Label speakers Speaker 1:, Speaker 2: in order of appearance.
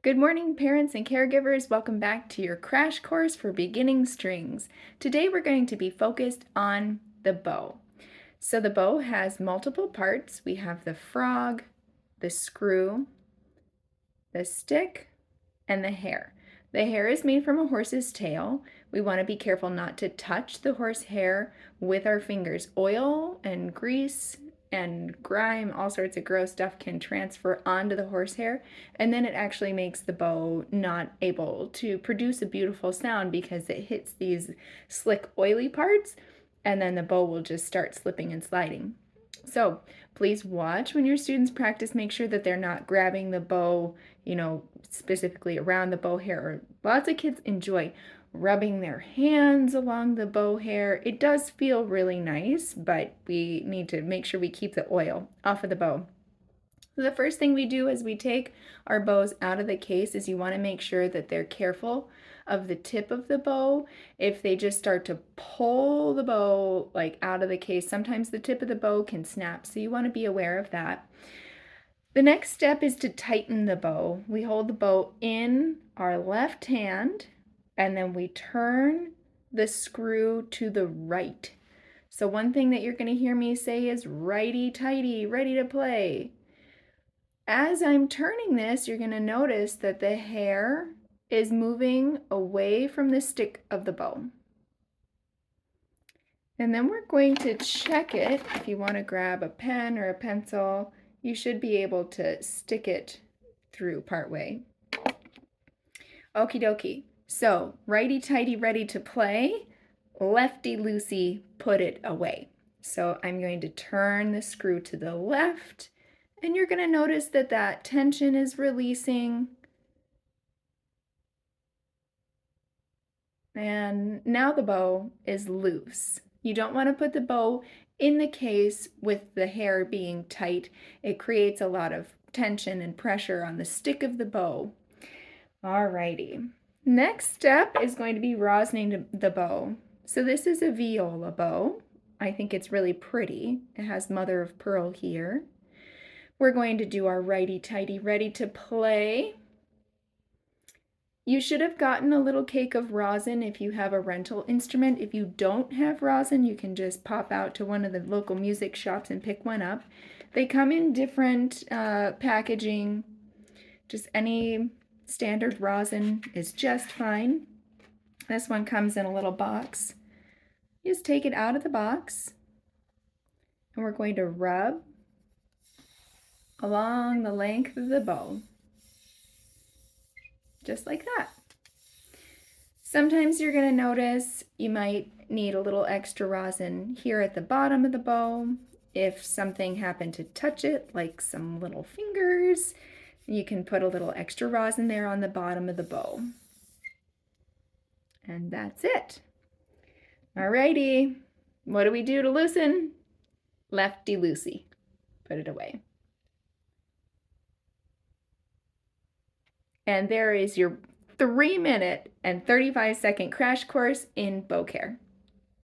Speaker 1: Good morning, parents and caregivers. Welcome back to your crash course for beginning strings. Today we're going to be focused on the bow. So the bow has multiple parts. We have the frog, the screw, the stick, and the hair. The hair is made from a horse's tail. We want to be careful not to touch the horse hair with our fingers. Oil and grease and grime, all sorts of gross stuff can transfer onto the horsehair, and then it actually makes the bow not able to produce a beautiful sound because it hits these slick, oily parts, and then the bow will just start slipping and sliding. So please watch when your students practice. Make sure that they're not grabbing the bow, specifically around the bow hair. Lots of kids enjoy rubbing their hands along the bow hair. It does feel really nice, but we need to make sure we keep the oil off of the bow. The first thing we do as we take our bows out of the case is you want to make sure that they're careful of the tip of the bow. If they just start to pull the bow like out of the case, sometimes the tip of the bow can snap, so you want to be aware of that. The next step is to tighten the bow. We hold the bow in our left hand and then we turn the screw to the right. So one thing that you're going to hear me say is righty-tighty, ready to play. As I'm turning this, you're going to notice that the hair is moving away from the stick of the bow. And then we're going to check it. If you want to grab a pen or a pencil, you should be able to stick it through partway. Okie dokie. So, righty-tighty, ready to play. Lefty-loosey, put it away. So I'm going to turn the screw to the left, and you're going to notice that that tension is releasing. And now the bow is loose. You don't want to put the bow in the case with the hair being tight. It creates a lot of tension and pressure on the stick of the bow. Alrighty. Next step is going to be rosining the bow. So this is a viola bow. I think it's really pretty. It has mother of pearl here. We're going to do our righty-tighty, ready to play. You should have gotten a little cake of rosin if you have a rental instrument. If you don't have rosin, you can just pop out to one of the local music shops and pick one up. They come in different packaging. Just any standard rosin is just fine. This one comes in a little box. You just take it out of the box, and we're going to rub along the length of the bow. Just like that. Sometimes you're going to notice you might need a little extra rosin here at the bottom of the bow. If something happened to touch it, like some little fingers, you can put a little extra rosin there on the bottom of the bow. And that's it. Alrighty, what do we do to loosen? Lefty-loosey. Put it away. And there is your 3-minute and 35-second crash course in bow care.